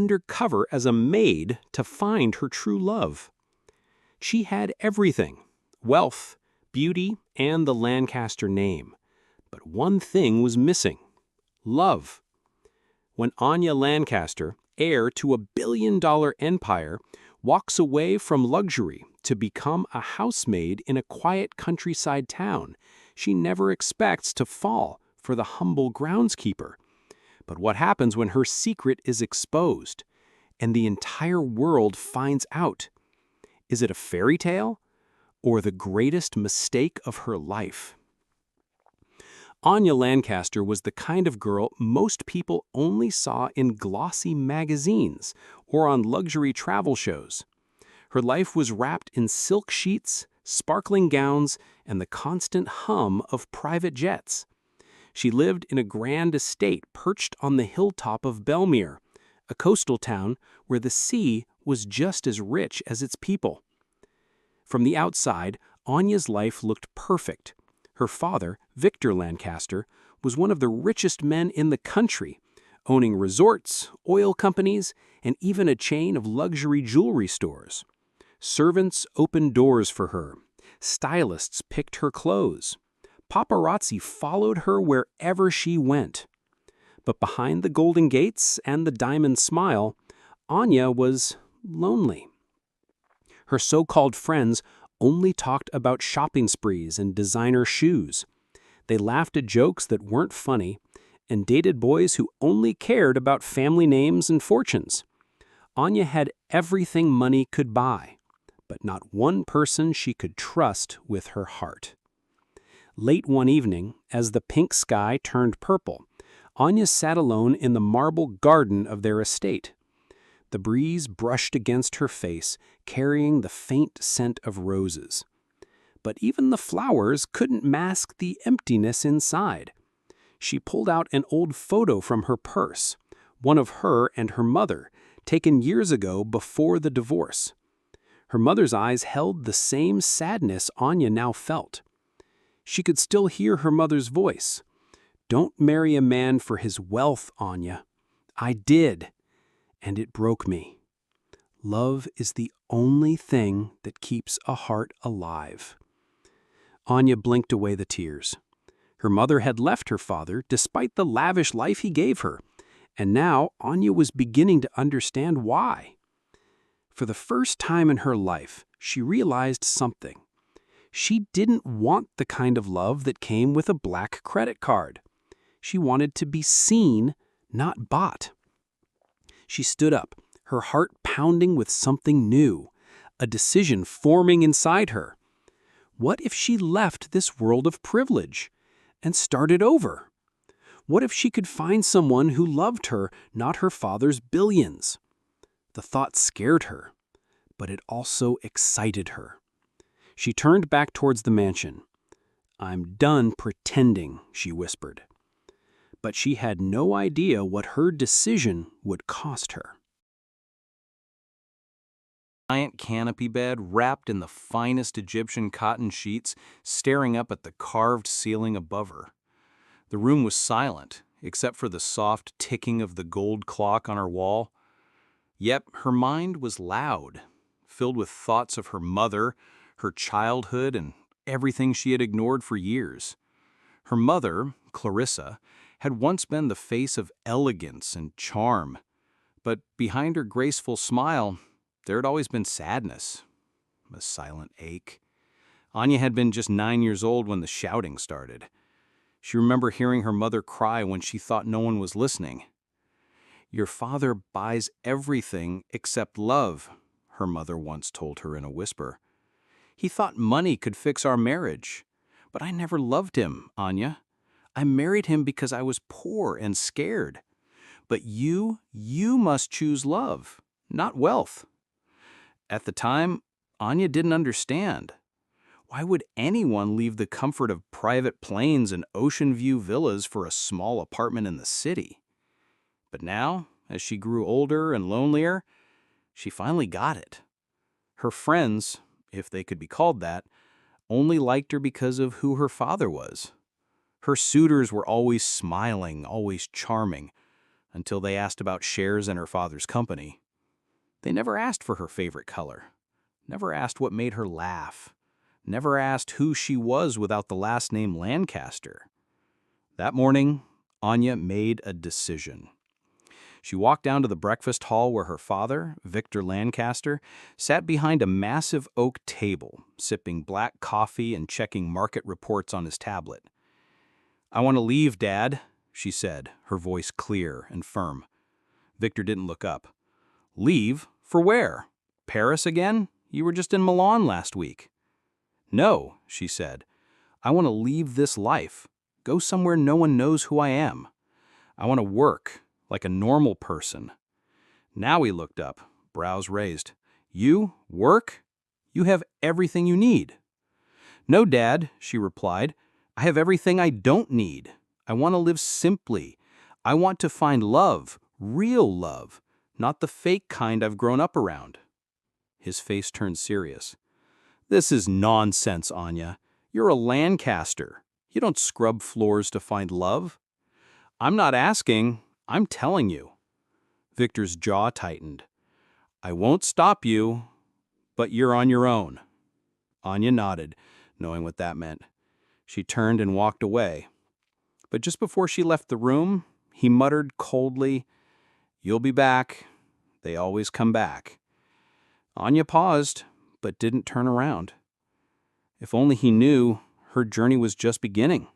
undercover as a maid to find her true love. She had everything: wealth, beauty, and the Lancaster name. But one thing was missing: love. When Anya Lancaster, heir to a billion-dollar empire, walks away from luxury to become a housemaid in a quiet countryside town, she never expects to fall for the humble groundskeeper. But what happens when her secret is exposed and the entire world finds out? Is it a fairy tale or the greatest mistake of her life? Anya Lancaster was the kind of girl most people only saw in glossy magazines or on luxury travel shows. Her life was wrapped in silk sheets, sparkling gowns, and the constant hum of private jets. She lived in a grand estate perched on the hilltop of Billionaire, a coastal town where the sea was just as rich as its people. From the outside, Anya's life looked perfect. Her father, Victor Lancaster, was one of the richest men in the country, owning resorts, oil companies, and even a chain of luxury jewelry stores. Servants opened doors for her. Stylists picked her clothes. Paparazzi followed her wherever she went. But behind the golden gates and the diamond smile, Anya was lonely. Her so-called friends only talked about shopping sprees and designer shoes. They laughed at jokes that weren't funny and dated boys who only cared about family names and fortunes. Anya had everything money could buy, but not one person she could trust with her heart. Late one evening, as the pink sky turned purple, Anya sat alone in the marble garden of their estate. The breeze brushed against her face, carrying the faint scent of roses. But even the flowers couldn't mask the emptiness inside. She pulled out an old photo from her purse, one of her and her mother, taken years ago before the divorce. Her mother's eyes held the same sadness Anya now felt. She could still hear her mother's voice. "Don't marry a man for his wealth, Anya. I did, and it broke me. Love is the only thing that keeps a heart alive." Anya blinked away the tears. Her mother had left her father despite the lavish life he gave her, and now Anya was beginning to understand why. For the first time in her life, she realized something. She didn't want the kind of love that came with a black credit card. She wanted to be seen, not bought. She stood up, her heart pounding with something new, a decision forming inside her. What if she left this world of privilege and started over? What if she could find someone who loved her, not her father's billions? The thought scared her, but it also excited her. She turned back towards the mansion. "I'm done pretending," she whispered. But she had no idea what her decision would cost her. Giant canopy bed wrapped in the finest Egyptian cotton sheets, staring up at the carved ceiling above her. The room was silent, except for the soft ticking of the gold clock on her wall. Yet her mind was loud, filled with thoughts of her mother, her childhood, and everything she had ignored for years. Her mother, Clarissa, had once been the face of elegance and charm, but behind her graceful smile, there had always been sadness, a silent ache. Anya had been just 9 years old when the shouting started. She remembered hearing her mother cry when she thought no one was listening. "Your father buys everything except love," her mother once told her in a whisper. "He thought money could fix our marriage. But I never loved him, Anya. I married him because I was poor and scared. But you must choose love, not wealth." At the time, Anya didn't understand. Why would anyone leave the comfort of private planes and ocean view villas for a small apartment in the city? But now, as she grew older and lonelier, she finally got it. Her friends, if they could be called that, only liked her because of who her father was. Her suitors were always smiling, always charming, until they asked about shares in her father's company. They never asked for her favorite color, never asked what made her laugh, never asked who she was without the last name Lancaster. That morning, Anya made a decision. She walked down to the breakfast hall where her father, Victor Lancaster, sat behind a massive oak table, sipping black coffee and checking market reports on his tablet. "I want to leave, Dad," she said, her voice clear and firm. Victor didn't look up. "Leave? For where? Paris again? You were just in Milan last week." "No," she said. "I want to leave this life, go somewhere no one knows who I am. I want to work, like a normal person." Now he looked up, brows raised. "You? Work? You have everything you need." "No, Dad," she replied. "I have everything I don't need. I want to live simply. I want to find love, real love, not the fake kind I've grown up around." His face turned serious. "This is nonsense, Anya. You're a Lancaster. You don't scrub floors to find love." "I'm not asking. I'm telling you." Victor's jaw tightened. "I won't stop you, but you're on your own." Anya nodded, knowing what that meant. She turned and walked away. But just before she left the room, he muttered coldly, "You'll be back. They always come back." Anya paused, but didn't turn around. If only he knew her journey was just beginning.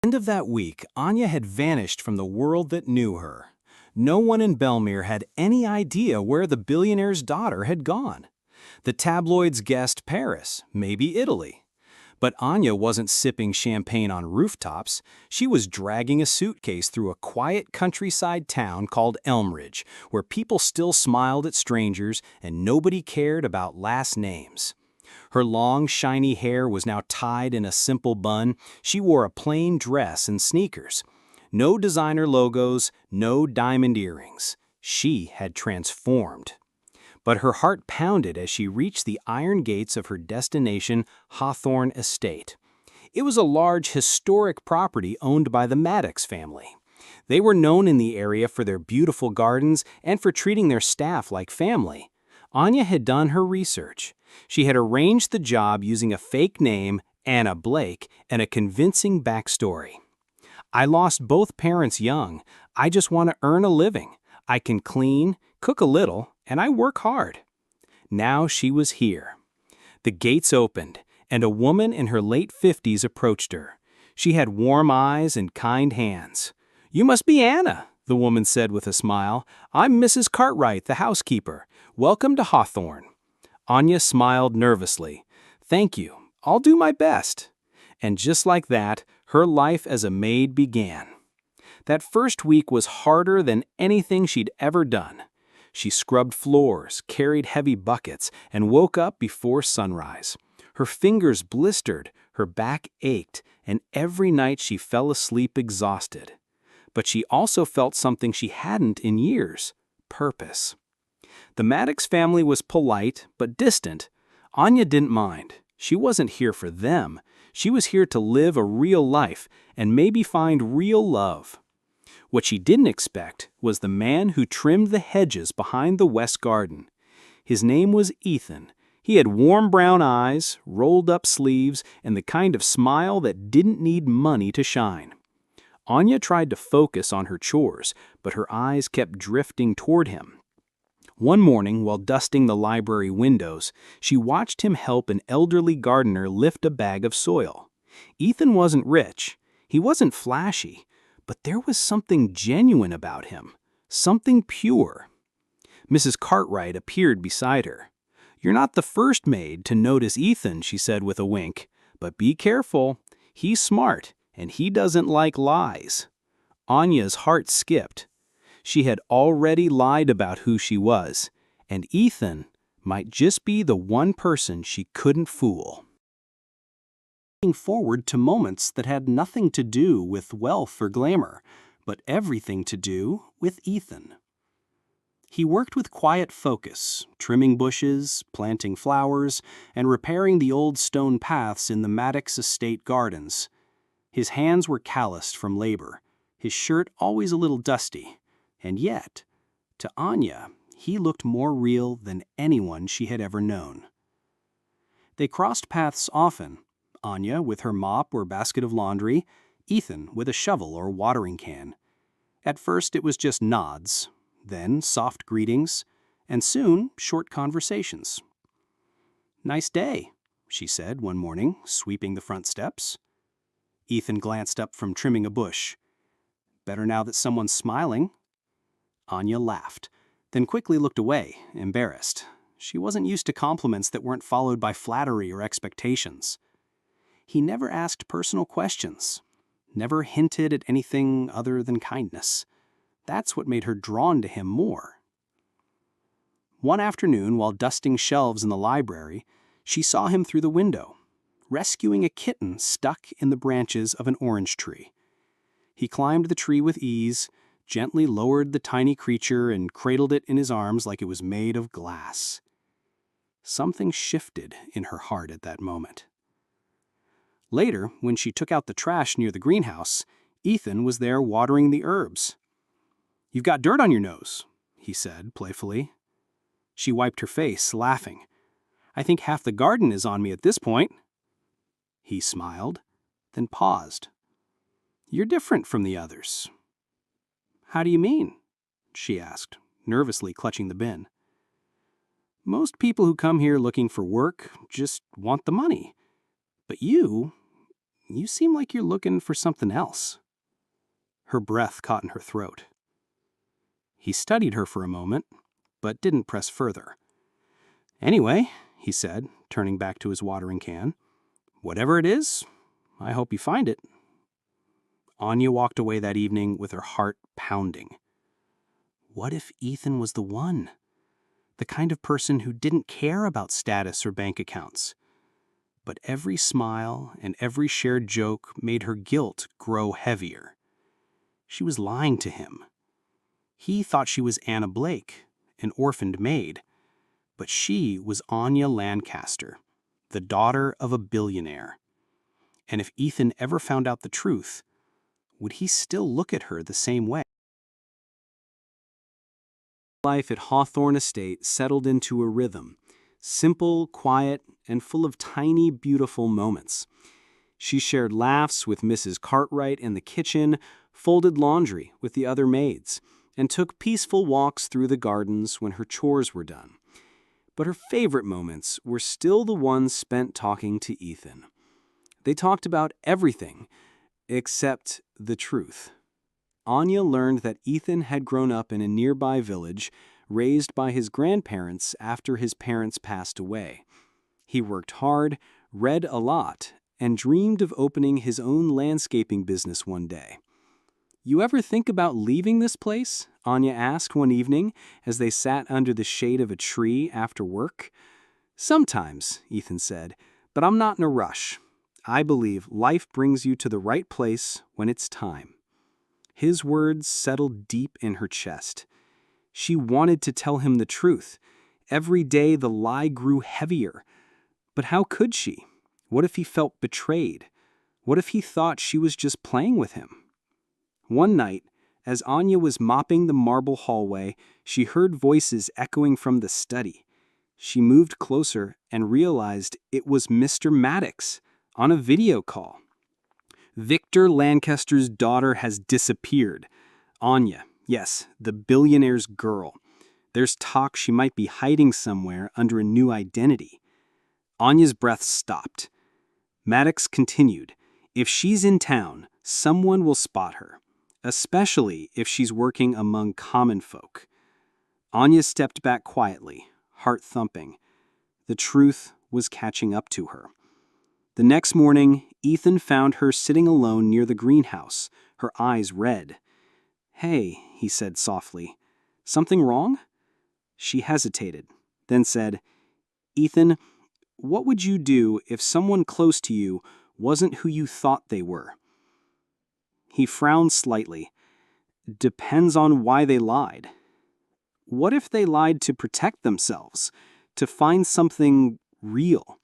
End of that week, Anya had vanished from the world that knew her. No one in Bellmere had any idea where the billionaire's daughter had gone. The tabloids guessed Paris, maybe Italy. But Anya wasn't sipping champagne on rooftops. She was dragging a suitcase through a quiet countryside town called Elmridge, where people still smiled at strangers and nobody cared about last names. Her long, shiny hair was now tied in a simple bun. She wore a plain dress and sneakers. No designer logos, no diamond earrings. She had transformed. But her heart pounded as she reached the iron gates of her destination, Hawthorne Estate. It was a large, historic property owned by the Maddox family. They were known in the area for their beautiful gardens and for treating their staff like family. Anya had done her research. She had arranged the job using a fake name, Anna Blake, and a convincing backstory. "I lost both parents young. I just want to earn a living. I can clean, cook a little, and I work hard." Now she was here. The gates opened, and a woman in her late 50s approached her. She had warm eyes and kind hands. "You must be Anna," the woman said with a smile. "I'm Mrs. Cartwright, the housekeeper. Welcome to Hawthorne." Anya smiled nervously. "Thank you. I'll do my best." And just like that, her life as a maid began. That first week was harder than anything she'd ever done. She scrubbed floors, carried heavy buckets, and woke up before sunrise. Her fingers blistered, her back ached, and every night she fell asleep exhausted. But she also felt something she hadn't in years: purpose. The Maddox family was polite but distant. Anya didn't mind. She wasn't here for them. She was here to live a real life and maybe find real love. What she didn't expect was the man who trimmed the hedges behind the west garden. His name was Ethan. He had warm brown eyes, rolled-up sleeves, and the kind of smile that didn't need money to shine. Anya tried to focus on her chores, but her eyes kept drifting toward him. One morning, while dusting the library windows, she watched him help an elderly gardener lift a bag of soil. Ethan wasn't rich. He wasn't flashy. But there was something genuine about him, something pure. Mrs. Cartwright appeared beside her. "You're not the first maid to notice Ethan," she said with a wink. "But be careful. He's smart, and he doesn't like lies." Anya's heart skipped. She had already lied about who she was, and Ethan might just be the one person she couldn't fool. Looking forward to moments that had nothing to do with wealth or glamour, but everything to do with Ethan. He worked with quiet focus, trimming bushes, planting flowers, and repairing the old stone paths in the Maddox estate gardens. His hands were calloused from labor, his shirt always a little dusty, and yet, to Anya, he looked more real than anyone she had ever known. They crossed paths often, Anya with her mop or basket of laundry, Ethan with a shovel or watering can. At first it was just nods, then soft greetings, and soon short conversations. "Nice day," she said one morning, sweeping the front steps. Ethan glanced up from trimming a bush. "Better now that someone's smiling." Anya laughed, then quickly looked away, embarrassed. She wasn't used to compliments that weren't followed by flattery or expectations. He never asked personal questions, never hinted at anything other than kindness. That's what made her drawn to him more. One afternoon, while dusting shelves in the library, she saw him through the window, rescuing a kitten stuck in the branches of an orange tree. He climbed the tree with ease, gently lowered the tiny creature and cradled it in his arms like it was made of glass. Something shifted in her heart at that moment. Later, when she took out the trash near the greenhouse, Ethan was there watering the herbs. "You've got dirt on your nose," he said playfully. She wiped her face, laughing. "I think half the garden is on me at this point." He smiled, then paused. "You're different from the others." "How do you mean?" she asked, nervously clutching the bin. "Most people who come here looking for work just want the money. But you seem like you're looking for something else." Her breath caught in her throat. He studied her for a moment, but didn't press further. "Anyway," he said, turning back to his watering can, "whatever it is, I hope you find it." Anya walked away that evening with her heart pounding. What if Ethan was the one? The kind of person who didn't care about status or bank accounts. But every smile and every shared joke made her guilt grow heavier. She was lying to him. He thought she was Anna Blake, an orphaned maid, but she was Anya Lancaster, the daughter of a billionaire. And if Ethan ever found out the truth, would he still look at her the same way? Life at Hawthorne Estate settled into a rhythm, simple, quiet, and full of tiny, beautiful moments. She shared laughs with Mrs. Cartwright in the kitchen, folded laundry with the other maids, and took peaceful walks through the gardens when her chores were done. But her favorite moments were still the ones spent talking to Ethan. They talked about everything except the truth. Anya learned that Ethan had grown up in a nearby village, raised by his grandparents after his parents passed away. He worked hard, read a lot, and dreamed of opening his own landscaping business one day. "You ever think about leaving this place?" Anya asked one evening as they sat under the shade of a tree after work. "Sometimes," Ethan said, "but I'm not in a rush. I believe life brings you to the right place when it's time." His words settled deep in her chest. She wanted to tell him the truth. Every day the lie grew heavier. But how could she? What if he felt betrayed? What if he thought she was just playing with him? One night, as Anya was mopping the marble hallway, she heard voices echoing from the study. She moved closer and realized it was Mr. Maddox on a video call. "Victor Lancaster's daughter has disappeared. Anya, yes, the billionaire's girl. There's talk she might be hiding somewhere under a new identity." Anya's breath stopped. Maddox continued, "If she's in town, someone will spot her, especially if she's working among common folk." Anya stepped back quietly, heart thumping. The truth was catching up to her. The next morning, Ethan found her sitting alone near the greenhouse, her eyes red. "Hey," he said softly, "something wrong?" She hesitated, then said, "Ethan, what would you do if someone close to you wasn't who you thought they were?" He frowned slightly. "Depends on why they lied." What if they lied to protect themselves, to find something real?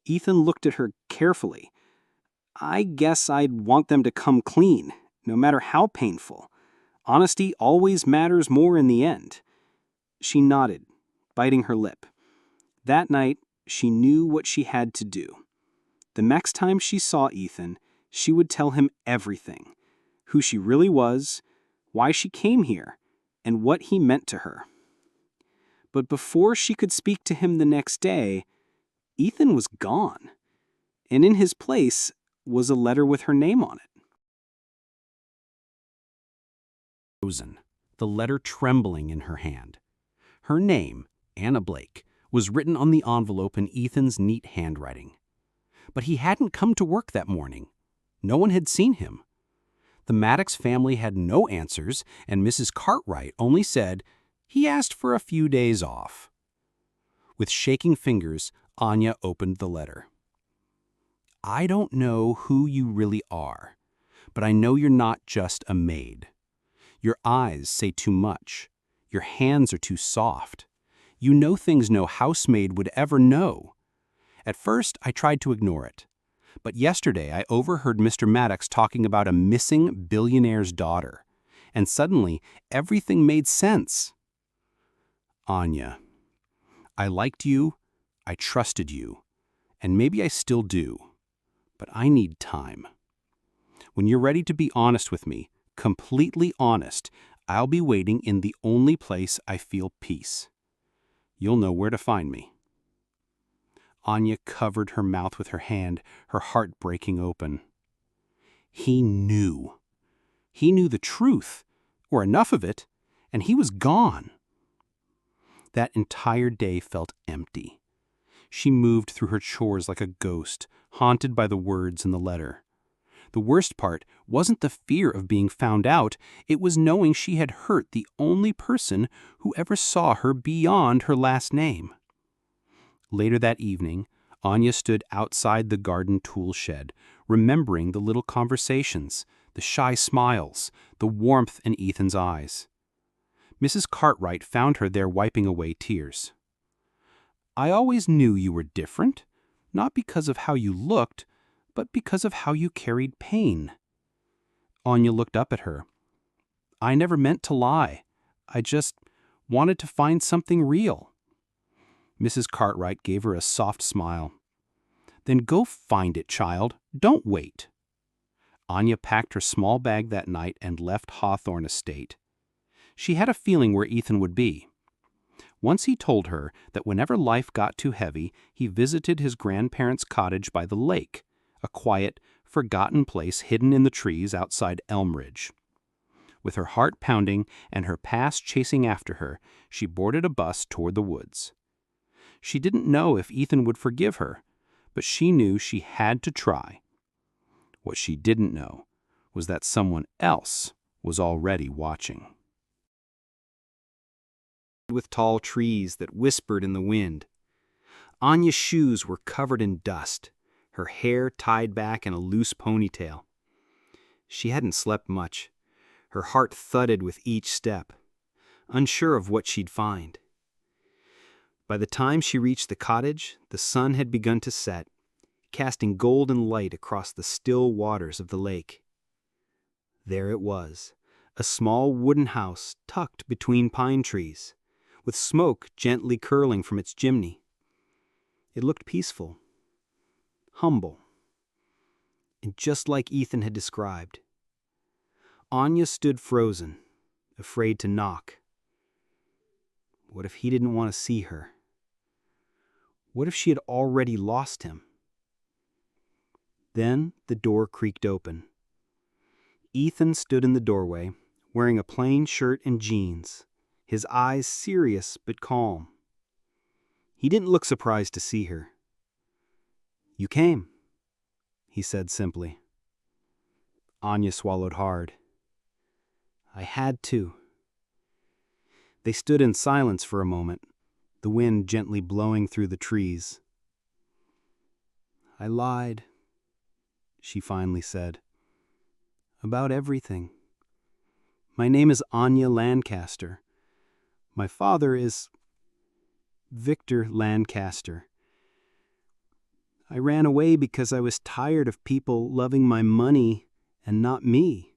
Ethan looked at her carefully. I guess I'd want them to come clean, no matter how painful. Honesty always matters more in the end. She nodded, biting her lip. That night, she knew what she had to do. The next time she saw Ethan, she would tell him everything. Who she really was, why she came here, and what he meant to her. But before she could speak to him the next day, Ethan was gone. And in his place was a letter with her name on it. Frozen, the letter trembling in her hand. Her name, Anna Blake, was written on the envelope in Ethan's neat handwriting. But he hadn't come to work that morning. No one had seen him. The Maddox family had no answers, and Mrs. Cartwright only said he asked for a few days off. With shaking fingers, Anya opened the letter. I don't know who you really are, but I know you're not just a maid. Your eyes say too much. Your hands are too soft. You know things no housemaid would ever know. At first, I tried to ignore it. But yesterday, I overheard Mr. Maddox talking about a missing billionaire's daughter. And suddenly, everything made sense. Anya, I liked you, I trusted you, and maybe I still do. But I need time. When you're ready to be honest with me, completely honest, I'll be waiting in the only place I feel peace. You'll know where to find me. Anya covered her mouth with her hand, her heart breaking open. He knew. He knew the truth, or enough of it, and he was gone. That entire day felt empty. She moved through her chores like a ghost, haunted by the words in the letter. The worst part wasn't the fear of being found out, it was knowing she had hurt the only person who ever saw her beyond her last name. Later that evening, Anya stood outside the garden tool shed, remembering the little conversations, the shy smiles, the warmth in Ethan's eyes. Mrs. Cartwright found her there wiping away tears. I always knew you were different, not because of how you looked, but because of how you carried pain. Anya looked up at her. I never meant to lie. I just wanted to find something real. Mrs. Cartwright gave her a soft smile. Then go find it, child. Don't wait. Anya packed her small bag that night and left Hawthorne Estate. She had a feeling where Ethan would be. Once he told her that whenever life got too heavy, he visited his grandparents' cottage by the lake, a quiet, forgotten place hidden in the trees outside Elmridge. With her heart pounding and her past chasing after her, she boarded a bus toward the woods. She didn't know if Ethan would forgive her, but she knew she had to try. What she didn't know was that someone else was already watching. With tall trees that whispered in the wind. Anya's shoes were covered in dust, her hair tied back in a loose ponytail. She hadn't slept much. Her heart thudded with each step, unsure of what she'd find. By the time she reached the cottage, the sun had begun to set, casting golden light across the still waters of the lake. There it was, a small wooden house tucked between pine trees, with smoke gently curling from its chimney. It looked peaceful, humble, and just like Ethan had described. Anya stood frozen, afraid to knock. What if he didn't want to see her? What if she had already lost him? Then the door creaked open. Ethan stood in the doorway, wearing a plain shirt and jeans, his eyes serious but calm. He didn't look surprised to see her. You came, he said simply. Anya swallowed hard. I had to. They stood in silence for a moment, the wind gently blowing through the trees. I lied, she finally said. About everything. My name is Anya Lancaster. My father is Victor Lancaster. I ran away because I was tired of people loving my money and not me.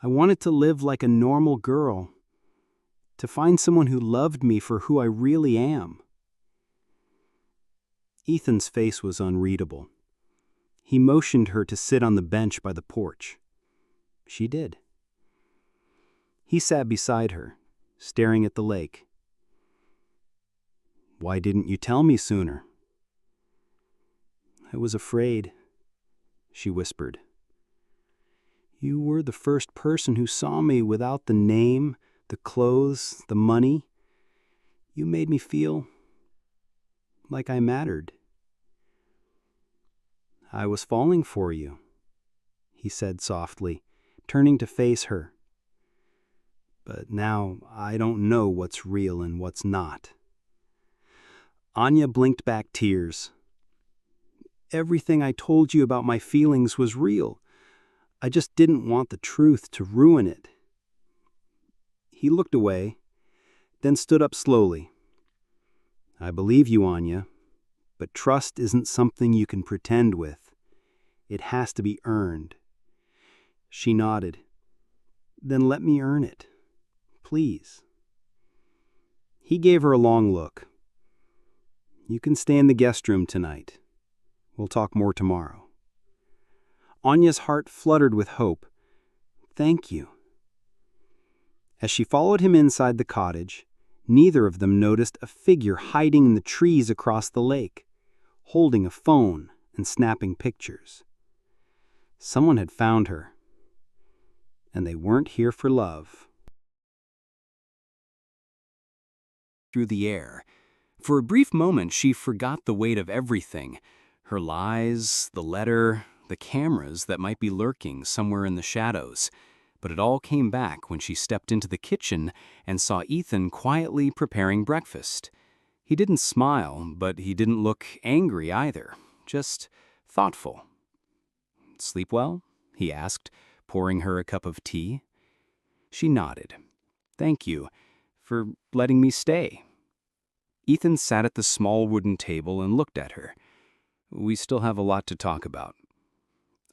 I wanted to live like a normal girl, to find someone who loved me for who I really am." Ethan's face was unreadable. He motioned her to sit on the bench by the porch. She did. He sat beside her, staring at the lake. "Why didn't you tell me sooner?" "I was afraid," she whispered. "You were the first person who saw me without the name, the clothes, the money. You made me feel like I mattered." "I was falling for you," he said softly, turning to face her. "But now I don't know what's real and what's not." Anya blinked back tears. "Everything I told you about my feelings was real. I just didn't want the truth to ruin it." He looked away, then stood up slowly. "I believe you, Anya, but trust isn't something you can pretend with. It has to be earned." She nodded. "Then let me earn it, please." He gave her a long look. "You can stay in the guest room tonight. We'll talk more tomorrow." Anya's heart fluttered with hope. "Thank you." As she followed him inside the cottage, neither of them noticed a figure hiding in the trees across the lake, holding a phone and snapping pictures. Someone had found her, and they weren't here for love. Through the air. For a brief moment, she forgot the weight of everything. Her lies, the letter, the cameras that might be lurking somewhere in the shadows. But it all came back when she stepped into the kitchen and saw Ethan quietly preparing breakfast. He didn't smile, but he didn't look angry either, just thoughtful. "Sleep well?" he asked, pouring her a cup of tea. She nodded. "Thank you for letting me stay." Ethan sat at the small wooden table and looked at her. "We still have a lot to talk about."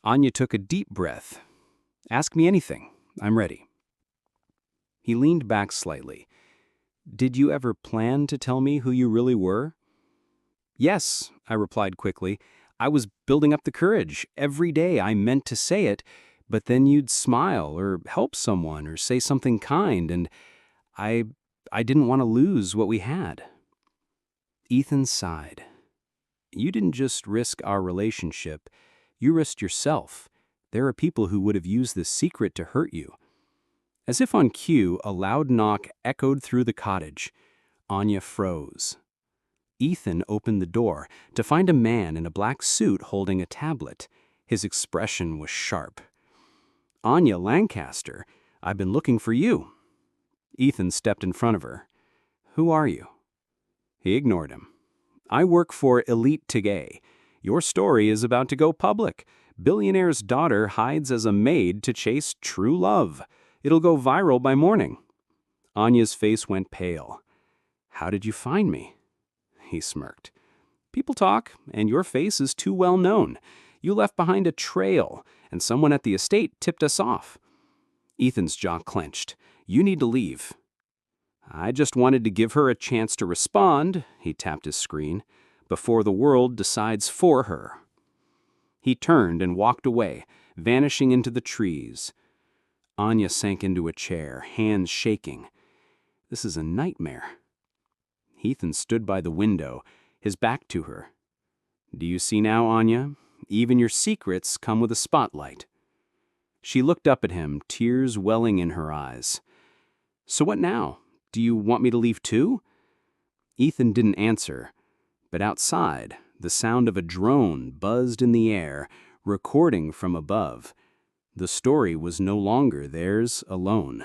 Anya took a deep breath. "Ask me anything. I'm ready." He leaned back slightly. "Did you ever plan to tell me who you really were?" "Yes," I replied quickly. "I was building up the courage. Every day I meant to say it, but then you'd smile or help someone or say something kind, and I didn't want to lose what we had." Ethan sighed. "You didn't just risk our relationship. You risked yourself. There are people who would have used this secret to hurt you." As if on cue, a loud knock echoed through the cottage. Anya froze. Ethan opened the door to find a man in a black suit holding a tablet. His expression was sharp. "Anya Lancaster, I've been looking for you." Ethan stepped in front of her. "Who are you?" He ignored him. "I work for Elite Tigay. Your story is about to go public. Billionaire's daughter hides as a maid to chase true love. It'll go viral by morning." Anya's face went pale. "How did you find me?" He smirked. "People talk, and your face is too well known. You left behind a trail, and someone at the estate tipped us off." Ethan's jaw clenched. "You need to leave." "I just wanted to give her a chance to respond," he tapped his screen, "before the world decides for her." He turned and walked away, vanishing into the trees. Anya sank into a chair, hands shaking. This is a nightmare. Ethan stood by the window, his back to her. "Do you see now, Anya? Even your secrets come with a spotlight." She looked up at him, tears welling in her eyes. "So what now? Do you want me to leave too?" Ethan didn't answer, but outside, the sound of a drone buzzed in the air, recording from above. The story was no longer theirs alone.